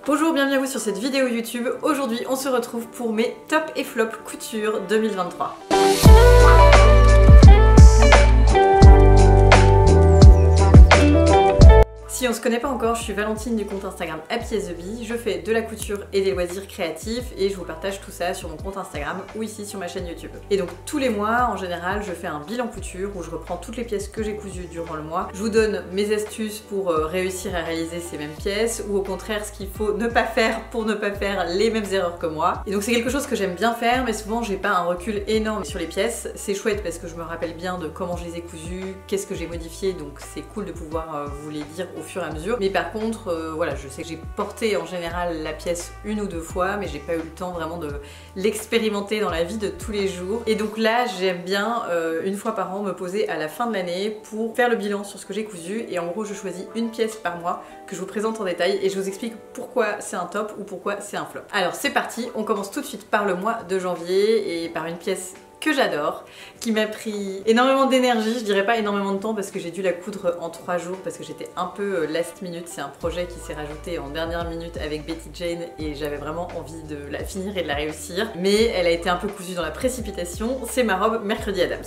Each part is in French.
Bonjour, bienvenue à vous sur cette vidéo YouTube. Aujourd'hui, on se retrouve pour mes top et flop couture 2023. Si on se connaît pas encore, je suis Valentine du compte Instagram Happy as a Bee. Je fais de la couture et des loisirs créatifs et je vous partage tout ça sur mon compte Instagram ou ici sur ma chaîne YouTube. Et donc tous les mois, en général, je fais un bilan couture où je reprends toutes les pièces que j'ai cousues durant le mois. Je vous donne mes astuces pour réussir à réaliser ces mêmes pièces ou au contraire ce qu'il faut ne pas faire pour ne pas faire les mêmes erreurs que moi. Et donc c'est quelque chose que j'aime bien faire, mais souvent j'ai pas un recul énorme sur les pièces. C'est chouette parce que je me rappelle bien de comment je les ai cousues, qu'est-ce que j'ai modifié, donc c'est cool de pouvoir vous les dire au fur et à mesure. Mais par contre, voilà, je sais que j'ai porté en général la pièce une ou deux fois, mais j'ai pas eu le temps vraiment de l'expérimenter dans la vie de tous les jours. Et donc là, j'aime bien une fois par an me poser à la fin de l'année pour faire le bilan sur ce que j'ai cousu. Et en gros, je choisis une pièce par mois que je vous présente en détail et je vous explique pourquoi c'est un top ou pourquoi c'est un flop. Alors c'est parti, on commence tout de suite par le mois de janvier et par une pièce que j'adore, qui m'a pris énormément d'énergie, je dirais pas énormément de temps parce que j'ai dû la coudre en 3 jours parce que j'étais un peu last minute. C'est un projet qui s'est rajouté en dernière minute avec Betty Jane et j'avais vraiment envie de la finir et de la réussir, mais elle a été un peu cousue dans la précipitation. C'est ma robe Mercredi Adams.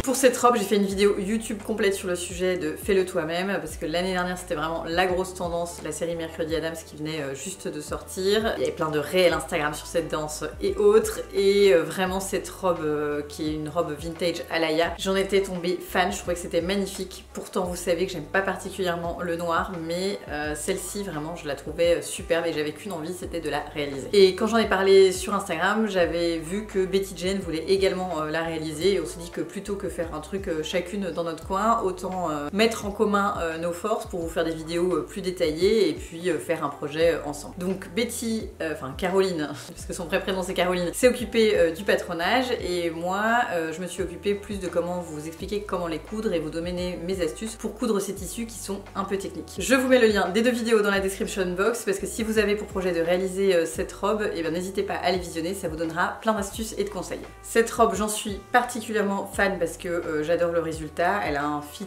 Pour cette robe, j'ai fait une vidéo YouTube complète sur le sujet de fais-le toi-même parce que l'année dernière c'était vraiment la grosse tendance, la série Mercredi Adams qui venait juste de sortir. Il y avait plein de réels Instagram sur cette danse et autres et vraiment cette robe qui est une robe vintage Alaya, j'en étais tombée fan, je trouvais que c'était magnifique. Pourtant vous savez que j'aime pas particulièrement le noir, mais celle-ci vraiment je la trouvais superbe et j'avais qu'une envie, c'était de la réaliser. Et quand j'en ai parlé sur Instagram, j'avais vu que Betty Jane voulait également la réaliser et on s'est dit que plutôt que faire un truc chacune dans notre coin, autant mettre en commun nos forces pour vous faire des vidéos plus détaillées et puis faire un projet ensemble. Donc Betty, enfin Caroline, parce que son vrai prénom c'est Caroline, s'est occupée du patronage et moi je me suis occupée plus de comment vous expliquer comment les coudre et vous donner mes astuces pour coudre ces tissus qui sont un peu techniques. Je vous mets le lien des deux vidéos dans la description box parce que si vous avez pour projet de réaliser cette robe, et bien n'hésitez pas à les visionner, ça vous donnera plein d'astuces et de conseils. Cette robe, j'en suis particulièrement fan parce que j'adore le résultat. Elle a un fit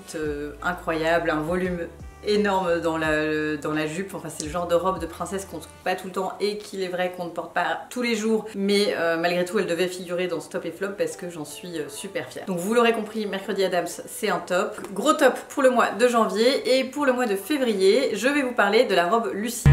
incroyable, un volume énorme dans la jupe. Enfin c'est le genre de robe de princesse qu'on ne trouve pas tout le temps et qu'il est vrai qu'on ne porte pas tous les jours, mais malgré tout elle devait figurer dans ce top et flop parce que j'en suis super fière. Donc vous l'aurez compris, Mercredi Adams c'est un top. Gros top pour le mois de janvier et pour le mois de février, je vais vous parler de la robe Lucie.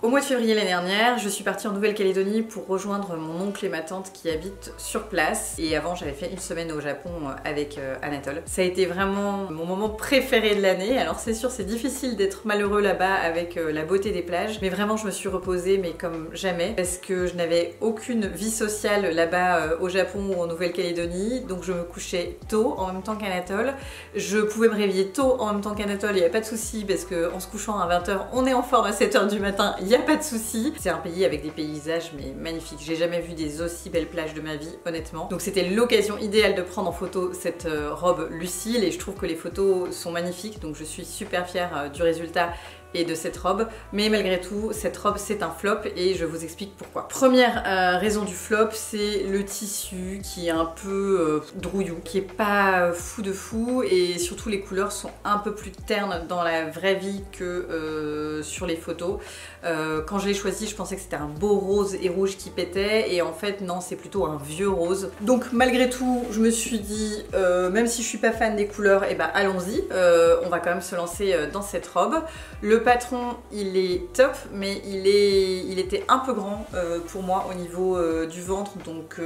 Au mois de février l'année dernière, je suis partie en Nouvelle-Calédonie pour rejoindre mon oncle et ma tante qui habitent sur place. Et avant, j'avais fait une semaine au Japon avec Anatole. Ça a été vraiment mon moment préféré de l'année. Alors c'est sûr, c'est difficile d'être malheureux là-bas avec la beauté des plages. Mais vraiment, je me suis reposée, mais comme jamais. Parce que je n'avais aucune vie sociale là-bas au Japon ou en Nouvelle-Calédonie. Donc je me couchais tôt en même temps qu'Anatole. Je pouvais me réveiller tôt en même temps qu'Anatole, il n'y a pas de souci parce qu'en se couchant à 20 h, on est en forme à 7 h du matin. Il n'y a pas de souci. C'est un pays avec des paysages mais magnifiques. J'ai jamais vu des aussi belles plages de ma vie, honnêtement. Donc c'était l'occasion idéale de prendre en photo cette robe Lucille et je trouve que les photos sont magnifiques. Donc je suis super fière du résultat et de cette robe, mais malgré tout cette robe c'est un flop et je vous explique pourquoi. Première raison du flop, c'est le tissu qui est un peu drouillou, qui est pas fou de fou et surtout les couleurs sont un peu plus ternes dans la vraie vie que sur les photos. Quand je l'ai choisi, je pensais que c'était un beau rose et rouge qui pétait et en fait non, c'est plutôt un vieux rose. Donc malgré tout, je me suis dit même si je suis pas fan des couleurs, et bah allons-y, on va quand même se lancer dans cette robe. Le patron il est top, mais il était un peu grand pour moi au niveau du ventre, donc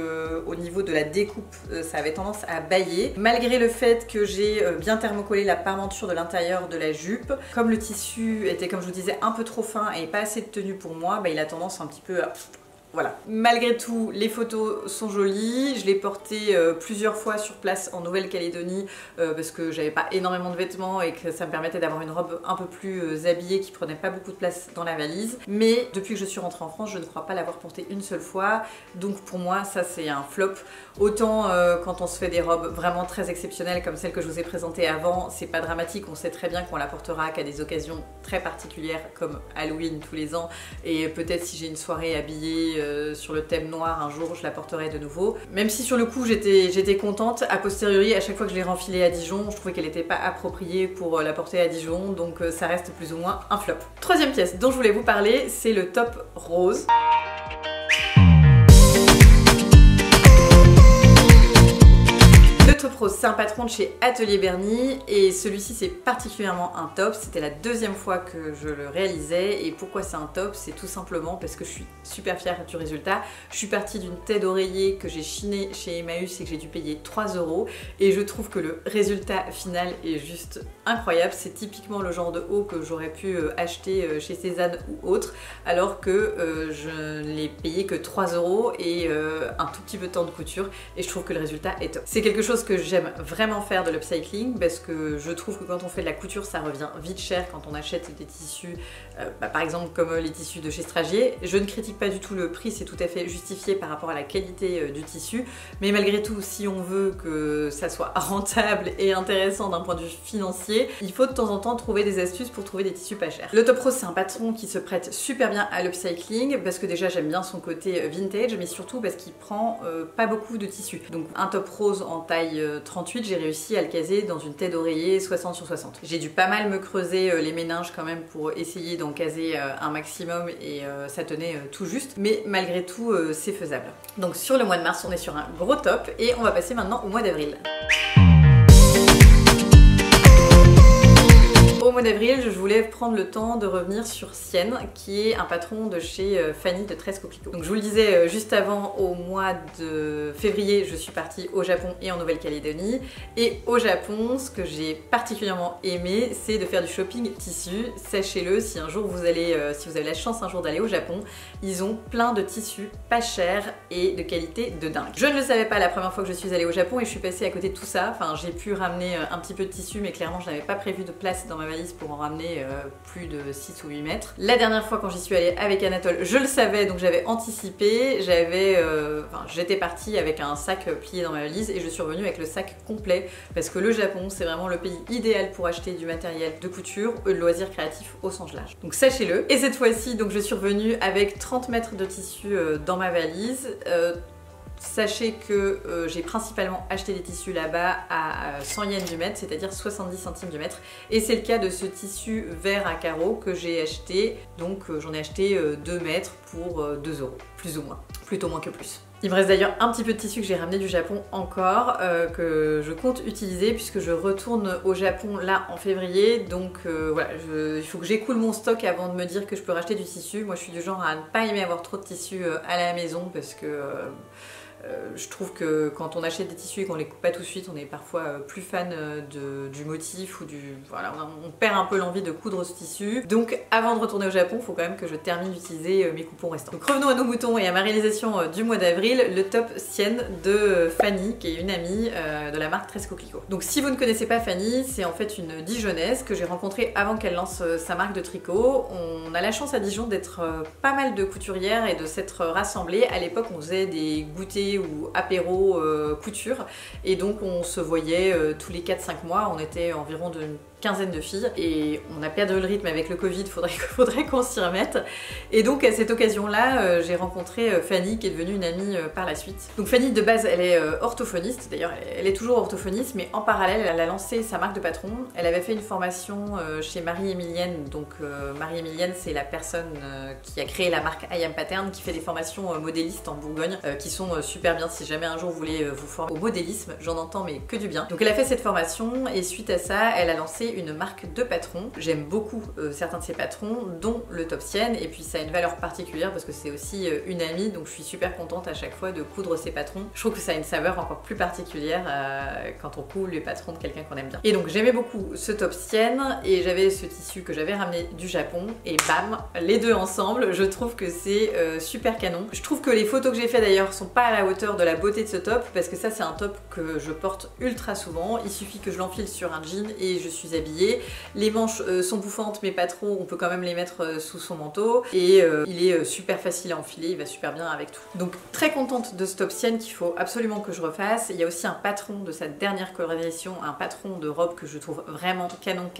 au niveau de la découpe ça avait tendance à bâiller. Malgré le fait que j'ai bien thermocollé la parmenture de l'intérieur de la jupe, comme le tissu était, comme je vous disais, un peu trop fin et pas assez de tenue pour moi, bah, il a tendance un petit peu à... Voilà. Malgré tout, les photos sont jolies. Je l'ai porté plusieurs fois sur place en Nouvelle-Calédonie parce que j'avais pas énormément de vêtements et que ça me permettait d'avoir une robe un peu plus habillée qui prenait pas beaucoup de place dans la valise. Mais depuis que je suis rentrée en France, je ne crois pas l'avoir portée une seule fois. Donc pour moi, ça c'est un flop. Autant quand on se fait des robes vraiment très exceptionnelles comme celle que je vous ai présentée avant, c'est pas dramatique. On sait très bien qu'on la portera qu'à des occasions très particulières comme Halloween tous les ans et peut-être si j'ai une soirée habillée sur le thème noir, un jour je la porterai de nouveau. Même si sur le coup j'étais contente, a posteriori à chaque fois que je l'ai renfilée à Dijon, je trouvais qu'elle n'était pas appropriée pour la porter à Dijon, donc ça reste plus ou moins un flop. Troisième pièce dont je voulais vous parler, c'est le top rose. Rose, c'est un patron de chez Atelier Berny et celui-ci c'est particulièrement un top. C'était la deuxième fois que je le réalisais et pourquoi c'est un top? C'est tout simplement parce que je suis super fière du résultat. Je suis partie d'une tête d'oreiller que j'ai chinée chez Emmaüs et que j'ai dû payer 3 € et je trouve que le résultat final est juste incroyable. C'est typiquement le genre de haut que j'aurais pu acheter chez Cézanne ou autre, alors que je n'ai payé que 3 € et un tout petit peu de temps de couture et je trouve que le résultat est top. C'est quelque chose que j'aime vraiment faire de l'upcycling parce que je trouve que quand on fait de la couture ça revient vite cher quand on achète des tissus par exemple comme les tissus de chez Stragier. Je ne critique pas du tout le prix, c'est tout à fait justifié par rapport à la qualité du tissu, mais malgré tout si on veut que ça soit rentable et intéressant d'un point de vue financier, il faut de temps en temps trouver des astuces pour trouver des tissus pas chers. Le Top Rose c'est un patron qui se prête super bien à l'upcycling parce que déjà j'aime bien son côté vintage, mais surtout parce qu'il prend pas beaucoup de tissus. Donc un Top Rose en taille 38, j'ai réussi à le caser dans une tête d'oreiller 60 sur 60. J'ai dû pas mal me creuser les méninges quand même pour essayer d'en caser un maximum et ça tenait tout juste, mais malgré tout c'est faisable. Donc sur le mois de mars on est sur un gros top et on va passer maintenant au mois d'avril. Au mois d'avril, je voulais prendre le temps de revenir sur Sienne, qui est un patron de chez Fanny de 13 Coquelicots. Donc je vous le disais juste avant, au mois de février, je suis partie au Japon et en Nouvelle-Calédonie. Et au Japon, ce que j'ai particulièrement aimé, c'est de faire du shopping tissu. Sachez-le, si un jour vous allez, si vous avez la chance un jour d'aller au Japon, ils ont plein de tissus pas chers et de qualité de dingue. Je ne le savais pas la première fois que je suis allée au Japon et je suis passée à côté de tout ça. Enfin, j'ai pu ramener un petit peu de tissu, mais clairement, je n'avais pas prévu de place dans ma valise pour en ramener plus de 6 ou 8 mètres. La dernière fois quand j'y suis allée avec Anatole, je le savais, donc j'avais anticipé, j'étais partie avec un sac plié dans ma valise et je suis revenue avec le sac complet parce que le Japon c'est vraiment le pays idéal pour acheter du matériel de couture et de loisirs créatifs au sens large. Donc sachez-le. Et cette fois-ci donc je suis revenue avec 30 mètres de tissu dans ma valise. Sachez que j'ai principalement acheté des tissus là-bas à 100 yens du mètre, c'est-à-dire 70 centimes du mètre. Et c'est le cas de ce tissu vert à carreaux que j'ai acheté. Donc j'en ai acheté 2 mètres pour 2 €, plus ou moins. Plutôt moins que plus. Il me reste d'ailleurs un petit peu de tissu que j'ai ramené du Japon encore, que je compte utiliser puisque je retourne au Japon là en février. Donc voilà, il faut que j'écoule mon stock avant de me dire que je peux racheter du tissu. Moi je suis du genre à ne pas aimer avoir trop de tissu à la maison parce que je trouve que quand on achète des tissus et qu'on les coupe pas tout de suite, on est parfois plus fan du motif ou voilà, on perd un peu l'envie de coudre ce tissu. Donc avant de retourner au Japon, il faut quand même que je termine d'utiliser mes coupons restants. Donc revenons à nos moutons et à ma réalisation du mois d'avril, le top Sienne de Fanny, qui est une amie de la marque 13 Coquelicots. Donc si vous ne connaissez pas Fanny, c'est en fait une Dijonnaise que j'ai rencontrée avant qu'elle lance sa marque de tricot. On a la chance à Dijon d'être pas mal de couturières et de s'être rassemblées. À l'époque, on faisait des goûters ou apéro couture et donc on se voyait tous les 4-5 mois, on était environ d'une quinzaine de filles et on a perdu le rythme avec le Covid, faudrait qu'on s'y remette. Et donc à cette occasion-là, j'ai rencontré Fanny qui est devenue une amie par la suite. Donc Fanny de base elle est orthophoniste, d'ailleurs elle est toujours orthophoniste, mais en parallèle elle a lancé sa marque de patron. Elle avait fait une formation chez Marie-Émilienne, donc Marie-Émilienne c'est la personne qui a créé la marque I Am Pattern, qui fait des formations modélistes en Bourgogne qui sont super bien. Si jamais un jour vous voulez vous former au modélisme, j'en entends mais que du bien. Donc elle a fait cette formation et suite à ça elle a lancé une marque de patrons. J'aime beaucoup certains de ses patrons, dont le Top Sienne, et puis ça a une valeur particulière parce que c'est aussi une amie, donc je suis super contente à chaque fois de coudre ses patrons. Je trouve que ça a une saveur encore plus particulière quand on coud les patrons de quelqu'un qu'on aime bien. Et donc j'aimais beaucoup ce Top Sienne et j'avais ce tissu que j'avais ramené du Japon et bam, les deux ensemble, je trouve que c'est super canon. Je trouve que les photos que j'ai fait d'ailleurs sont pas à la hauteur de la beauté de ce top parce que ça c'est un top que je porte ultra souvent. Il suffit que je l'enfile sur un jean et je suis habillée déshabiller. Les manches sont bouffantes mais pas trop, on peut quand même les mettre sous son manteau et il est super facile à enfiler, il va super bien avec tout. Donc très contente de cette option qu'il faut absolument que je refasse. Il y a aussi un patron de sa dernière colorisation, un patron de robe que je trouve vraiment canon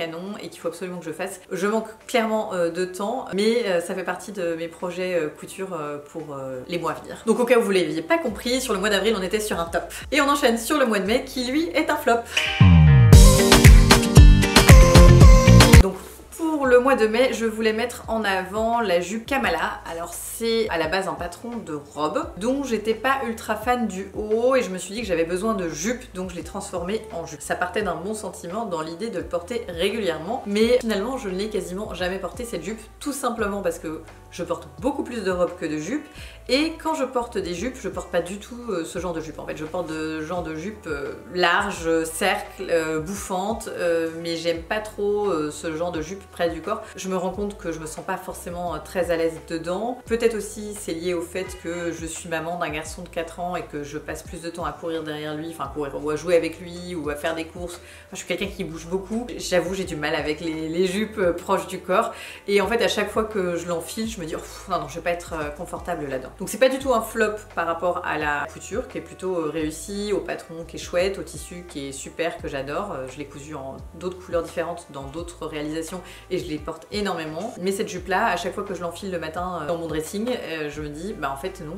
et qu'il faut absolument que je fasse. Je manque clairement de temps, mais ça fait partie de mes projets couture pour les mois à venir. Donc au cas où vous l'aviez pas compris, sur le mois d'avril on était sur un top. Et on enchaîne sur le mois de mai qui lui est un flop. Donc pour le mois de mai, je voulais mettre en avant la jupe Kamala. Alors c'est à la base un patron de robe dont j'étais pas ultra fan du haut et je me suis dit que j'avais besoin de jupe, donc je l'ai transformé en jupe. Ça partait d'un bon sentiment dans l'idée de le porter régulièrement, mais finalement je ne l'ai quasiment jamais porté cette jupe, tout simplement parce que je porte beaucoup plus de robes que de jupes, et quand je porte des jupes, je porte pas du tout ce genre de jupe en fait. Je porte de genre de jupe large, cercle, bouffante, mais j'aime pas trop ce genre de jupe près du corps. Je me rends compte que je me sens pas forcément très à l'aise dedans. Peut-être aussi c'est lié au fait que je suis maman d'un garçon de 4 ans et que je passe plus de temps à courir derrière lui, enfin courir ou à jouer avec lui ou à faire des courses. Enfin, je suis quelqu'un qui bouge beaucoup. J'avoue j'ai du mal avec les jupes proches du corps, et en fait à chaque fois que je l'enfile, je me dis oh, non je vais pas être confortable là-dedans. Donc c'est pas du tout un flop par rapport à la couture qui est plutôt réussie, au patron qui est chouette, au tissu qui est super, que j'adore. Je l'ai cousu en d'autres couleurs différentes dans d'autres réalisations et je les porte énormément. Mais cette jupe là, à chaque fois que je l'enfile le matin dans mon dressing, je me dis bah en fait non,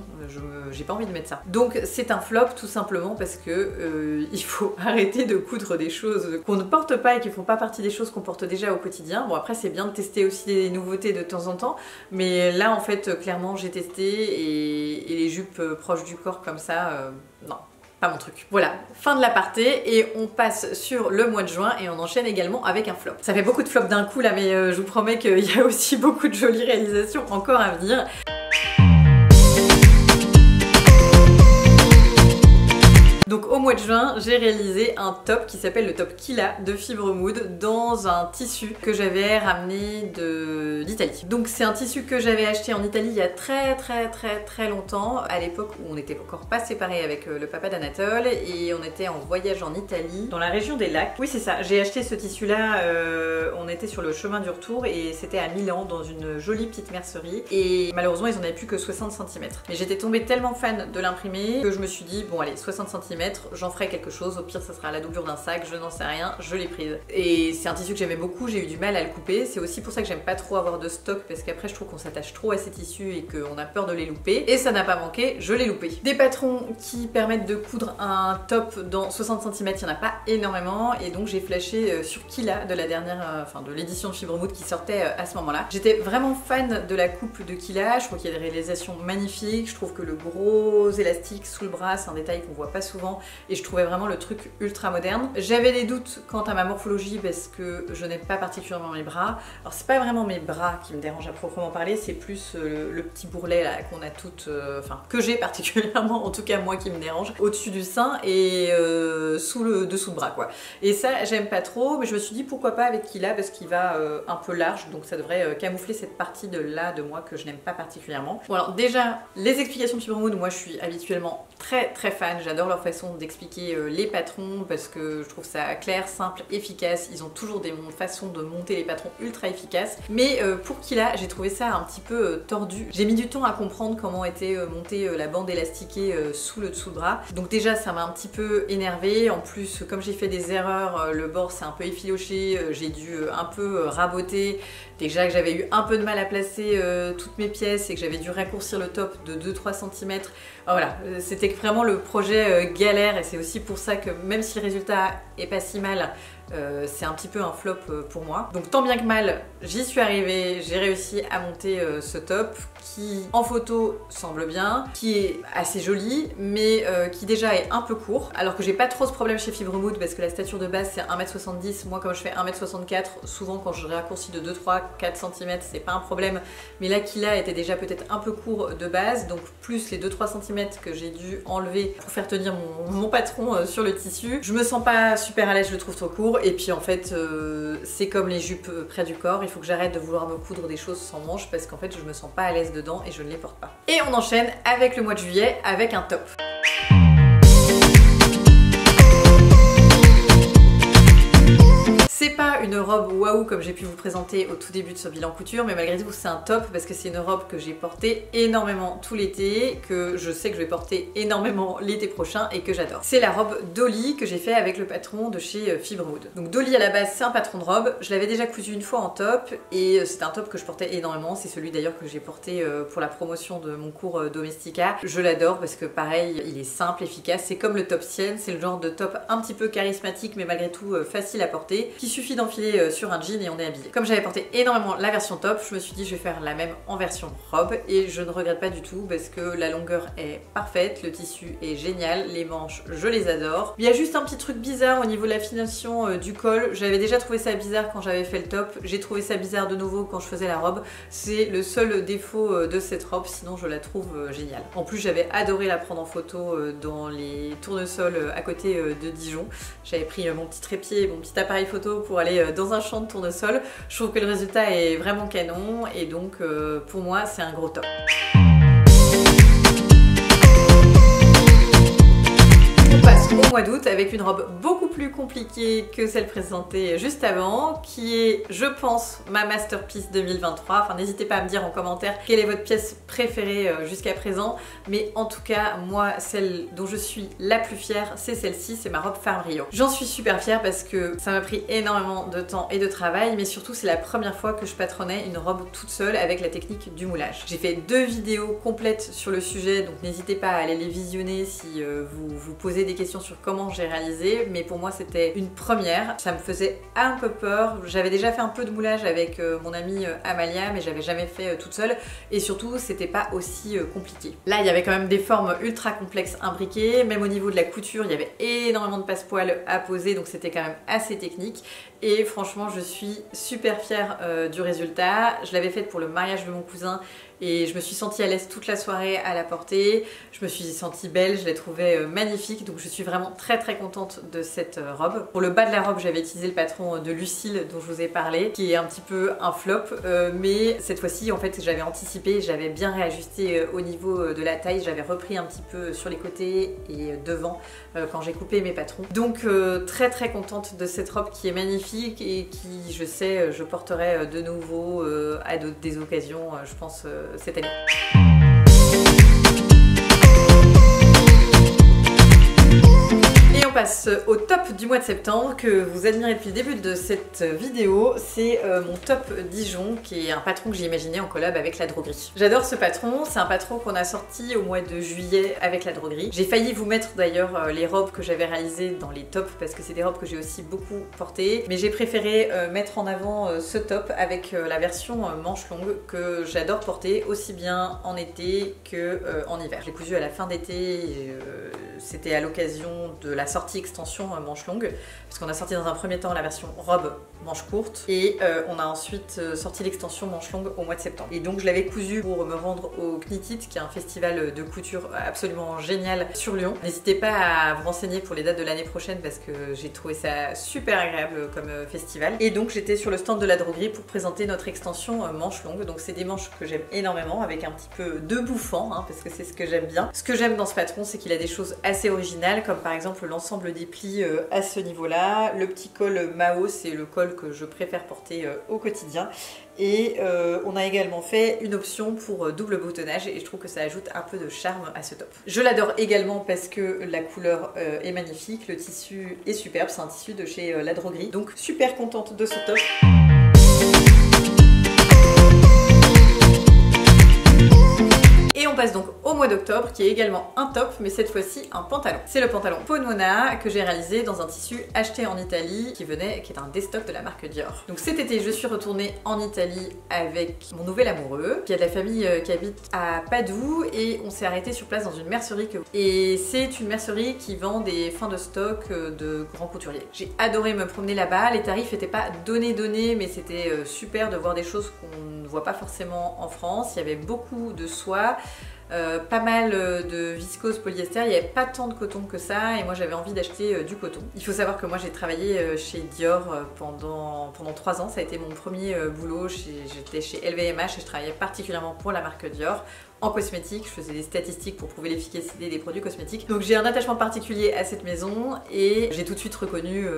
j'ai pas envie de mettre ça. Donc c'est un flop tout simplement parce que il faut arrêter de coudre des choses qu'on ne porte pas et qui font pas partie des choses qu'on porte déjà au quotidien. Bon après c'est bien de tester aussi des nouveautés de temps en temps, mais là en fait clairement j'ai testé et les jupes proches du corps comme ça, non. Pas mon truc. Voilà, fin de l'aparté et on passe sur le mois de juin et on enchaîne également avec un flop. Ça fait beaucoup de flops d'un coup là, mais je vous promets qu'il y a aussi beaucoup de jolies réalisations encore à venir. Donc au mois de juin, j'ai réalisé un top qui s'appelle le top Kila de Fibremood dans un tissu que j'avais ramené d'Italie. Donc c'est un tissu que j'avais acheté en Italie il y a très longtemps, à l'époque où on n'était encore pas séparés avec le papa d'Anatole et on était en voyage en Italie, dans la région des lacs. Oui c'est ça, j'ai acheté ce tissu là, on était sur le chemin du retour et c'était à Milan dans une jolie petite mercerie et malheureusement ils en avaient plus que 60 cm. Mais j'étais tombée tellement fan de l'imprimé que je me suis dit bon allez 60 cm, j'en ferai quelque chose, au pire ça sera la doublure d'un sac, je n'en sais rien, je l'ai prise. Et c'est un tissu que j'aimais beaucoup, j'ai eu du mal à le couper, c'est aussi pour ça que j'aime pas trop avoir de stock parce qu'après je trouve qu'on s'attache trop à ces tissus et qu'on a peur de les louper. Et ça n'a pas manqué, je l'ai loupé. Des patrons qui permettent de coudre un top dans 60 cm, il n'y en a pas énormément et donc j'ai flashé sur Kila de la dernière, enfin de l'édition de Fibremood qui sortait à ce moment-là. J'étais vraiment fan de la coupe de Kila, je trouve qu'il y a des réalisations magnifiques, je trouve que le gros élastique sous le bras c'est un détail qu'on voit pas souvent et je trouvais vraiment le truc ultra moderne. J'avais des doutes quant à ma morphologie parce que je n'aime pas particulièrement mes bras. Alors c'est pas vraiment mes bras qui me dérangent à proprement parler, c'est plus le petit bourrelet là qu'on a toutes, enfin que j'ai particulièrement, en tout cas moi qui me dérange, au-dessus du sein et sous le dessous de bras quoi. Et ça j'aime pas trop, mais je me suis dit pourquoi pas avec Kila parce qu'il va un peu large, donc ça devrait camoufler cette partie de là de moi que je n'aime pas particulièrement. Bon alors déjà les explications de Fibremood, moi je suis habituellement très fan, j'adore leur façon d'expliquer les patrons parce que je trouve ça clair, simple, efficace. Ils ont toujours des façons de monter les patrons ultra efficaces. Mais pour Kila, j'ai trouvé ça un petit peu tordu. J'ai mis du temps à comprendre comment était montée la bande élastiquée sous le dessous de bras. Donc déjà, ça m'a un petit peu énervée. En plus, comme j'ai fait des erreurs, le bord s'est un peu effiloché. J'ai dû un peu raboter. Déjà que j'avais eu un peu de mal à placer toutes mes pièces et que j'avais dû raccourcir le top de 2-3 cm. Voilà, c'était vraiment le projet galère et c'est aussi pour ça que même si le résultat est pas si mal, c'est un petit peu un flop pour moi. Donc tant bien que mal, j'y suis arrivée, j'ai réussi à monter ce top qui en photo semble bien, qui est assez joli, mais qui déjà est un peu court. Alors que j'ai pas trop ce problème chez Fibremood parce que la stature de base c'est 1m70, moi comme je fais 1m64, souvent quand je raccourcis de 2, 3, 4 cm c'est pas un problème, mais là Kila était déjà peut-être un peu court de base, donc plus les 2-3 cm que j'ai dû enlever pour faire tenir mon patron sur le tissu. Je me sens pas super à l'aise, je le trouve trop court. Et puis en fait, c'est comme les jupes près du corps, il faut que j'arrête de vouloir me coudre des choses sans manches parce qu'en fait je me sens pas à l'aise dedans et je ne les porte pas. Et on enchaîne avec le mois de juillet avec un top. C'est pas une robe waouh comme j'ai pu vous présenter au tout début de ce bilan couture, mais malgré tout c'est un top parce que c'est une robe que j'ai portée énormément tout l'été, que je sais que je vais porter énormément l'été prochain et que j'adore. C'est la robe Dolly que j'ai fait avec le patron de chez Fibrewood. Donc Dolly à la base c'est un patron de robe, je l'avais déjà cousu une fois en top et c'est un top que je portais énormément, c'est celui d'ailleurs que j'ai porté pour la promotion de mon cours Domestika. Je l'adore parce que pareil, il est simple, efficace, c'est comme le top Sienne, c'est le genre de top un petit peu charismatique mais malgré tout facile à porter, qui suffit d'enfiler sur un jean et on est habillé. Comme j'avais porté énormément la version top, je me suis dit je vais faire la même en version robe et je ne regrette pas du tout parce que la longueur est parfaite, le tissu est génial, les manches je les adore. Il y a juste un petit truc bizarre au niveau de l'affination du col, j'avais déjà trouvé ça bizarre quand j'avais fait le top, j'ai trouvé ça bizarre de nouveau quand je faisais la robe, c'est le seul défaut de cette robe, sinon je la trouve géniale. En plus j'avais adoré la prendre en photo dans les tournesols à côté de Dijon. J'avais pris mon petit trépied, mon petit appareil photo pour aller dans un champ de tournesol. Je trouve que le résultat est vraiment canon et donc pour moi c'est un gros top. On passe au mois d'août avec une robe beaucoup plus compliquée que celle présentée juste avant, qui est, je pense, ma masterpiece 2023. Enfin, n'hésitez pas à me dire en commentaire quelle est votre pièce préférée jusqu'à présent, mais en tout cas, moi, celle dont je suis la plus fière, c'est celle-ci, c'est ma robe Farm Rio. J'en suis super fière parce que ça m'a pris énormément de temps et de travail, mais surtout, c'est la première fois que je patronnais une robe toute seule avec la technique du moulage. J'ai fait 2 vidéos complètes sur le sujet, donc n'hésitez pas à aller les visionner si vous vous posez des questions sur comment j'ai réalisé, mais pour moi c'était une première. Ça me faisait un peu peur, j'avais déjà fait un peu de moulage avec mon amie Amalia, mais j'avais jamais fait toute seule et surtout c'était pas aussi compliqué. Là il y avait quand même des formes ultra complexes imbriquées, même au niveau de la couture il y avait énormément de passepoils à poser, donc c'était quand même assez technique et franchement je suis super fière du résultat. Je l'avais faite pour le mariage de mon cousin et je me suis sentie à l'aise toute la soirée à la porter, je me suis sentie belle, je l'ai trouvée magnifique, donc je suis vraiment très contente de cette robe. Pour le bas de la robe j'avais utilisé le patron de Lucille dont je vous ai parlé, qui est un petit peu un flop, mais cette fois-ci en fait j'avais anticipé, j'avais bien réajusté au niveau de la taille, j'avais repris un petit peu sur les côtés et devant quand j'ai coupé mes patrons. Donc très contente de cette robe qui est magnifique et qui je sais je porterai de nouveau à des occasions je pense cette année. On passe au top du mois de septembre que vous admirez depuis le début de cette vidéo, c'est mon top Dijon qui est un patron que j'ai imaginé en collab avec la droguerie. J'adore ce patron, c'est un patron qu'on a sorti au mois de juillet avec la droguerie. J'ai failli vous mettre d'ailleurs les robes que j'avais réalisées dans les tops parce que c'est des robes que j'ai aussi beaucoup portées, mais j'ai préféré mettre en avant ce top avec la version manche longue que j'adore porter aussi bien en été que en hiver. Je l'ai cousu à la fin d'été, c'était à l'occasion de la sortie extension manche longue, parce qu'on a sorti dans un premier temps la version robe manche courte et on a ensuite sorti l'extension manche longue au mois de septembre. Et donc je l'avais cousu pour me rendre au Knitit, qui est un festival de couture absolument génial sur Lyon. N'hésitez pas à vous renseigner pour les dates de l'année prochaine parce que j'ai trouvé ça super agréable comme festival. Et donc j'étais sur le stand de la droguerie pour présenter notre extension manche longue. Donc c'est des manches que j'aime énormément avec un petit peu de bouffant hein, parce que c'est ce que j'aime bien. Ce que j'aime dans ce patron, c'est qu'il a des choses assez originales comme par exemple l'ensemble des plis à ce niveau-là. Le petit col Mao, c'est le col que je préfère porter au quotidien. Et on a également fait une option pour double boutonnage et je trouve que ça ajoute un peu de charme à ce top. Je l'adore également parce que la couleur est magnifique, le tissu est superbe, c'est un tissu de chez La Droguerie. Donc super contente de ce top. Et on passe donc au mois d'octobre qui est également un top mais cette fois-ci un pantalon. C'est le pantalon Pomona que j'ai réalisé dans un tissu acheté en Italie qui est un déstock de la marque Dior. Donc cet été je suis retournée en Italie avec mon nouvel amoureux qui a de la famille qui habite à Padoue et on s'est arrêté sur place dans une mercerie et c'est une mercerie qui vend des fins de stock de grands couturiers. J'ai adoré me promener là-bas, les tarifs n'étaient pas donnés mais c'était super de voir des choses qu'on ne voit pas forcément en France. Il y avait beaucoup de soie, pas mal de viscose polyester, il n'y avait pas tant de coton que ça et moi j'avais envie d'acheter du coton. Il faut savoir que moi j'ai travaillé chez Dior pendant 3 ans, ça a été mon premier boulot, j'étais chez LVMH et je travaillais particulièrement pour la marque Dior. En cosmétique, je faisais des statistiques pour prouver l'efficacité des produits cosmétiques. Donc j'ai un attachement particulier à cette maison et j'ai tout de suite reconnu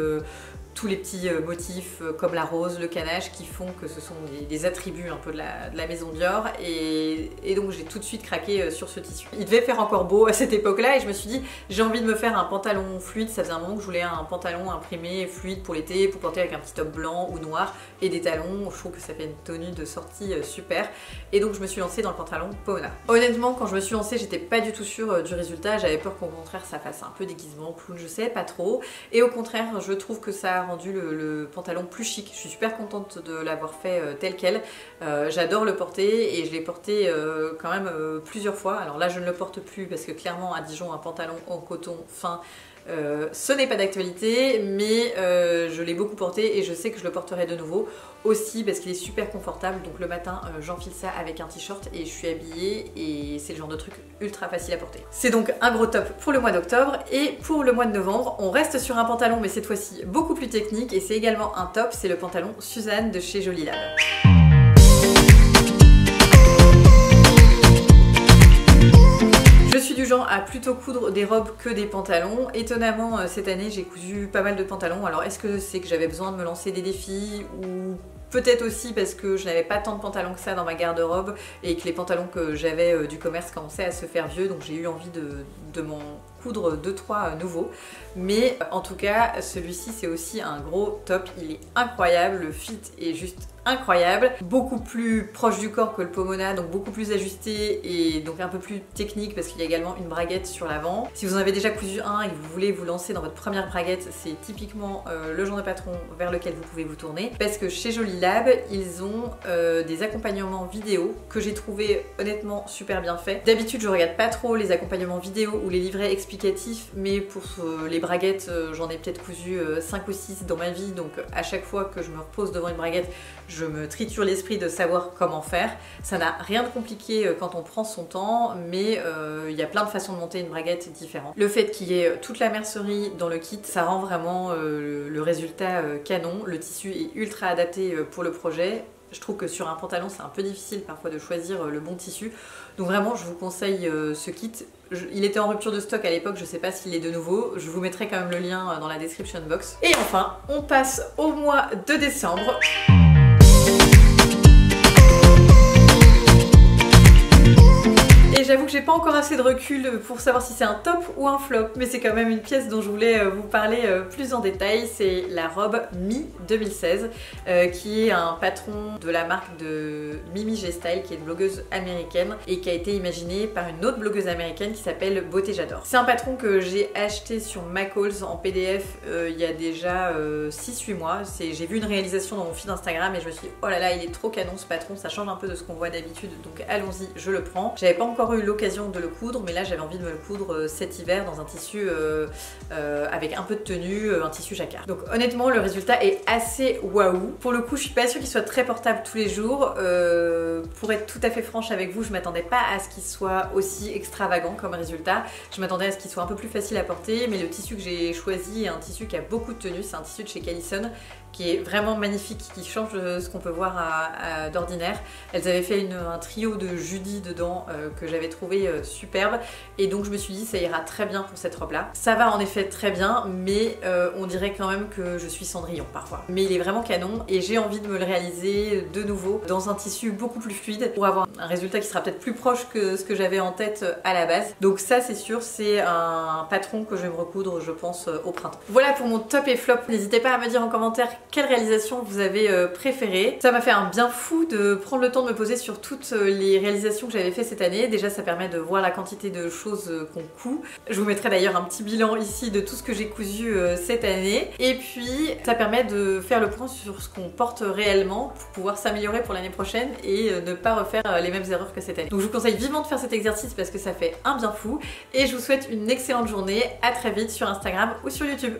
tous les petits motifs comme la rose, le canache qui font que ce sont des attributs un peu de la maison Dior et donc j'ai tout de suite craqué sur ce tissu. Il devait faire encore beau à cette époque-là et je me suis dit j'ai envie de me faire un pantalon fluide, ça faisait un moment que je voulais un pantalon imprimé fluide pour l'été, pour porter avec un petit top blanc ou noir et des talons, je trouve que ça fait une tenue de sortie super et donc je me suis lancée dans le pantalon Pomona. Honnêtement quand je me suis lancée j'étais pas du tout sûre du résultat, j'avais peur qu'au contraire ça fasse un peu déguisement, clown, je sais pas trop et au contraire je trouve que ça a rendu le pantalon plus chic, je suis super contente de l'avoir fait tel quel, j'adore le porter et je l'ai porté quand même plusieurs fois, alors là je ne le porte plus parce que clairement à Dijon un pantalon en coton fin ce n'est pas d'actualité mais je l'ai beaucoup porté et je sais que je le porterai de nouveau aussi parce qu'il est super confortable donc le matin j'enfile ça avec un t-shirt et je suis habillée et c'est le genre de truc ultra facile à porter. C'est donc un gros top pour le mois d'octobre et pour le mois de novembre on reste sur un pantalon mais cette fois-ci beaucoup plus technique et c'est également un top, c'est le pantalon Suzanne de chez Jolie Lab. Je suis du genre à plutôt coudre des robes que des pantalons. Étonnamment, cette année, j'ai cousu pas mal de pantalons. Alors, est-ce que c'est que j'avais besoin de me lancer des défis ou peut-être aussi parce que je n'avais pas tant de pantalons que ça dans ma garde-robe et que les pantalons que j'avais du commerce commençaient à se faire vieux, donc j'ai eu envie de m'en coudre 2-3 nouveaux. Mais en tout cas, celui-ci c'est aussi un gros top, il est incroyable, le fit est juste incroyable, beaucoup plus proche du corps que le Pomona, donc beaucoup plus ajusté et donc un peu plus technique parce qu'il y a également une braguette sur l'avant. Si vous en avez déjà cousu un et que vous voulez vous lancer dans votre première braguette, c'est typiquement le genre de patron vers lequel vous pouvez vous tourner parce que chez Jolie Lab, ils ont des accompagnements vidéo que j'ai trouvé honnêtement super bien faits. D'habitude, je regarde pas trop les accompagnements vidéo ou les livrets explicatifs, mais pour les braguettes, j'en ai peut-être cousu 5 ou 6 dans ma vie, donc à chaque fois que je me repose devant une braguette, je me triture l'esprit de savoir comment faire. Ça n'a rien de compliqué quand on prend son temps, mais il y a plein de façons de monter une braguette différentes. Le fait qu'il y ait toute la mercerie dans le kit, ça rend vraiment le résultat canon. Le tissu est ultra adapté pour le projet. Je trouve que sur un pantalon, c'est un peu difficile parfois de choisir le bon tissu. Donc vraiment, je vous conseille ce kit. Il était en rupture de stock à l'époque, je sais pas s'il est de nouveau. Je vous mettrai quand même le lien dans la description box. Et enfin, on passe au mois de décembre. Et j'avoue que j'ai pas encore assez de recul pour savoir si c'est un top ou un flop, mais c'est quand même une pièce dont je voulais vous parler plus en détail. C'est la robe Mi 2016, qui est un patron de la marque de Mimi G Style, qui est une blogueuse américaine et qui a été imaginée par une autre blogueuse américaine qui s'appelle Beauté J'adore. C'est un patron que j'ai acheté sur McCalls en PDF il y a déjà 6-8 mois. J'ai vu une réalisation dans mon feed Instagram et je me suis dit oh là là, il est trop canon ce patron, ça change un peu de ce qu'on voit d'habitude, donc allons-y, je le prends. J'avais pas encore eu l'occasion de le coudre, mais là j'avais envie de me le coudre cet hiver dans un tissu avec un peu de tenue, un tissu jacquard. Donc honnêtement le résultat est assez waouh. Pour le coup je suis pas sûre qu'il soit très portable tous les jours. Pour être tout à fait franche avec vous, je m'attendais pas à ce qu'il soit aussi extravagant comme résultat. Je m'attendais à ce qu'il soit un peu plus facile à porter, mais le tissu que j'ai choisi est un tissu qui a beaucoup de tenue, c'est un tissu de chez Callison qui est vraiment magnifique, qui change ce qu'on peut voir d'ordinaire. Elles avaient fait un trio de Judy dedans que j'avais trouvé superbe et donc je me suis dit ça ira très bien pour cette robe là. Ça va en effet très bien, mais on dirait quand même que je suis Cendrillon parfois. Mais il est vraiment canon et j'ai envie de me le réaliser de nouveau dans un tissu beaucoup plus fluide pour avoir un résultat qui sera peut-être plus proche que ce que j'avais en tête à la base. Donc ça c'est sûr, c'est un patron que je vais me recoudre je pense au printemps. Voilà pour mon top et flop. N'hésitez pas à me dire en commentaire quelle réalisation vous avez préférée. Ça m'a fait un bien fou de prendre le temps de me poser sur toutes les réalisations que j'avais fait cette année. Déjà ça permet de voir la quantité de choses qu'on coud. Je vous mettrai d'ailleurs un petit bilan ici de tout ce que j'ai cousu cette année. Et puis ça permet de faire le point sur ce qu'on porte réellement pour pouvoir s'améliorer pour l'année prochaine et ne pas refaire les mêmes erreurs que cette année. Donc je vous conseille vivement de faire cet exercice parce que ça fait un bien fou. Et je vous souhaite une excellente journée. À très vite sur Instagram ou sur YouTube.